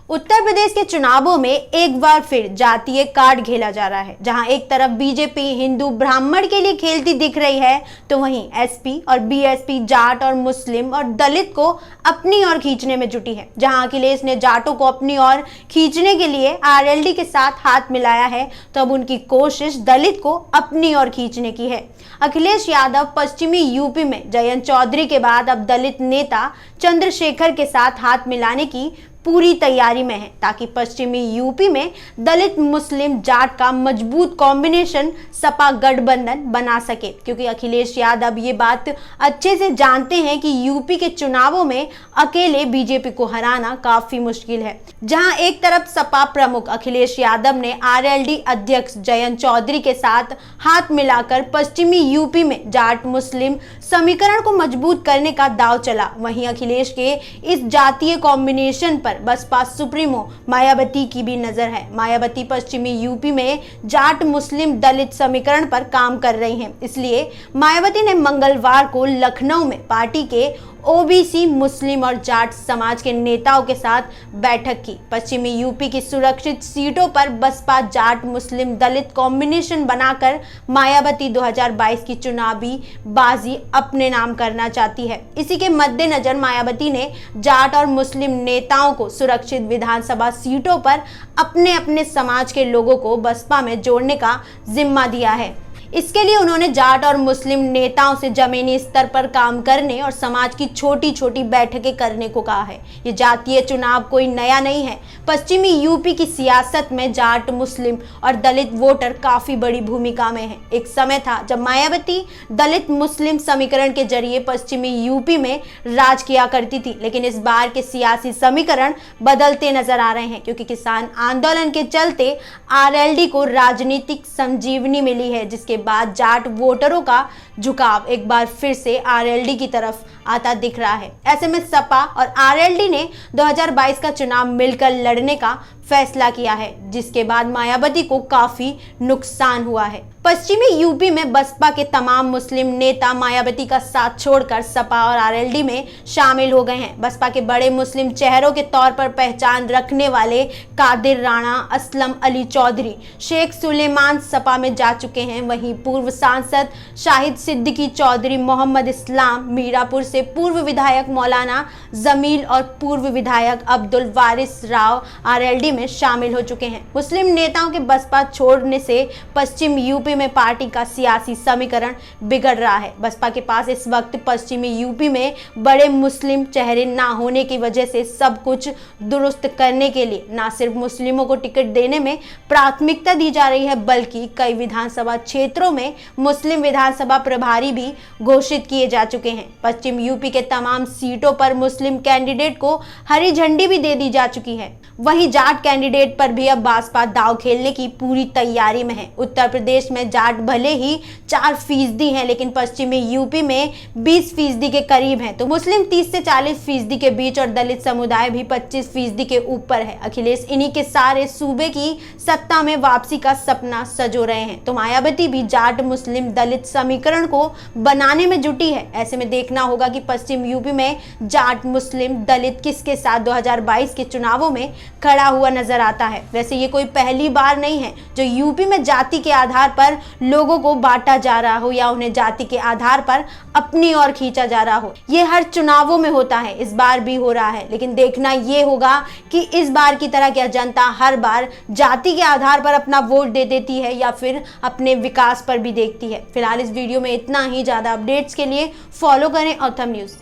उत्तर प्रदेश के चुनावों में एक बार फिर जातीय कार्ड खेला जा रहा है। जहां एक तरफ बीजेपी हिंदू ब्राह्मण के लिए खेलती दिख रही है, तो वहीं एसपी और बीएसपी जाट और मुस्लिम और दलित को अपनी ओर खींचने में जुटी है। जहां अखिलेश ने जाटों को अपनी ओर खींचने के लिए आरएलडी के साथ हाथ मिलाया है, तो अब उनकी कोशिश दलित को अपनी ओर खींचने की है। अखिलेश यादव पश्चिमी यूपी में जयंत चौधरी के बाद अब दलित नेता चंद्रशेखर के साथ हाथ मिलाने की पूरी तैयारी में है, ताकि पश्चिमी यूपी में दलित मुस्लिम जाट का मजबूत कॉम्बिनेशन सपा गठबंधन बना सके। क्योंकि अखिलेश यादव ये बात अच्छे से जानते हैं कि यूपी के चुनावों में अकेले बीजेपी को हराना काफी मुश्किल है। जहां एक तरफ सपा प्रमुख अखिलेश यादव ने आरएलडी अध्यक्ष जयंत चौधरी के साथ हाथ मिलाकर पश्चिमी यूपी में जाट मुस्लिम समीकरण को मजबूत करने का दांव चला, वहीं अखिलेश के इस जातीय कॉम्बिनेशन पर बसपा सुप्रीमो मायावती की भी नजर है। मायावती पश्चिमी यूपी में जाट मुस्लिम दलित समीकरण पर काम कर रही हैं। इसलिए मायावती ने मंगलवार को लखनऊ में पार्टी के ओबीसी मुस्लिम और जाट समाज के नेताओं के साथ बैठक की। पश्चिमी यूपी की सुरक्षित सीटों पर बसपा जाट मुस्लिम दलित कॉम्बिनेशन बनाकर मायावती 2022 की चुनावी बाजी अपने नाम करना चाहती है। इसी के मद्देनजर मायावती ने जाट और मुस्लिम नेताओं को सुरक्षित विधानसभा सीटों पर अपने अपने समाज के लोगों को बसपा में जोड़ने का जिम्मा दिया है। इसके लिए उन्होंने जाट और मुस्लिम नेताओं से जमीनी स्तर पर काम करने और समाज की छोटी छोटी बैठकें करने को कहा है। ये जातीय चुनाव कोई नया नहीं है। पश्चिमी यूपी की सियासत में जाट मुस्लिम और दलित वोटर काफी बड़ी भूमिका में है। एक समय था जब मायावती दलित मुस्लिम समीकरण के जरिए पश्चिमी यूपी में राज किया करती थी, लेकिन इस बार के सियासी समीकरण बदलते नजर आ रहे हैं, क्योंकि किसान आंदोलन के चलते आरएलडी को राजनीतिक संजीवनी मिली है, जिसके बाद जाट वोटरों का झुकाव एक बार फिर से आरएलडी की तरफ आता दिख रहा है। ऐसे में सपा और आरएलडी ने 2022 का चुनाव मिलकर लड़ने का फैसला किया है, जिसके बाद मायावती को काफी नुकसान हुआ है। पश्चिमी यूपी में बसपा के तमाम मुस्लिम नेता मायावती का साथ छोड़कर सपा और आरएलडी में शामिल हो गए हैं। बसपा के बड़े मुस्लिम चेहरों के तौर पर पहचान रखने वाले कादिर राणा, असलम अली चौधरी, शेख सुलेमान सपा में जा चुके हैं। वहीं पूर्व सांसद शाहिद सिद्दीकी चौधरी, मोहम्मद इस्लाम, मीरापुर से पूर्व विधायक मौलाना जमील और पूर्व विधायक अब्दुल वारिस राव आरएलडी में शामिल हो चुके हैं। मुस्लिम नेताओं के बसपा छोड़ने से पश्चिम यूपी में पार्टी का सियासी समीकरण बिगड़ रहा है। बसपा के पास इस वक्त पश्चिमी यूपी में बड़े मुस्लिम चेहरे ना होने की वजह से सब कुछ दुरुस्त करने के लिए न सिर्फ मुस्लिमों को टिकट देने में प्राथमिकता दी जा रही है, बल्कि कई विधानसभा क्षेत्रों में मुस्लिम विधानसभा प्रभारी भी घोषित किए जा चुके हैं। पश्चिम यूपी के तमाम सीटों पर मुस्लिम कैंडिडेट को हरी झंडी भी दे दी जा चुकी है। वहीं जाट कैंडिडेट पर भी अब बसपा दांव खेलने की पूरी तैयारी में है। उत्तर प्रदेश में जाट भले ही 4% हैं, लेकिन पश्चिमी यूपी में 20% के करीब हैं, तो मुस्लिम 30 से 40% के बीच और दलित समुदाय भी 25% के ऊपर है। अखिलेश इन्हीं के सारे सूबे की सत्ता में वापसी का सपना सजो रहे हैं, तो मायावती भी जाट मुस्लिम दलित समीकरण को बनाने में जुटी है। ऐसे में देखना होगा कि पश्चिम यूपी में जाट मुस्लिम दलित किसके साथ 2022 के चुनावों में खड़ा हुआ नजर आता है। वैसे ये कोई पहली बार नहीं है जो यूपी में जाति के आधार पर लोगों को बांटा जा रहा हो या उन्हें जाति के आधार पर अपनी ओर खींचा जा रहा हो। ये हर चुनावों में होता है, इस बार भी हो रहा है, लेकिन देखना ये होगा कि इस बार की तरह क्या जनता हर बार जाति के आधार पर अपना वोट दे देती है या फिर अपने विकास पर भी देखती है। फिलहाल इस वीडियो में इतना ही। ज्यादा अपडेट्स के लिए फॉलो करें ऑथम न्यूज।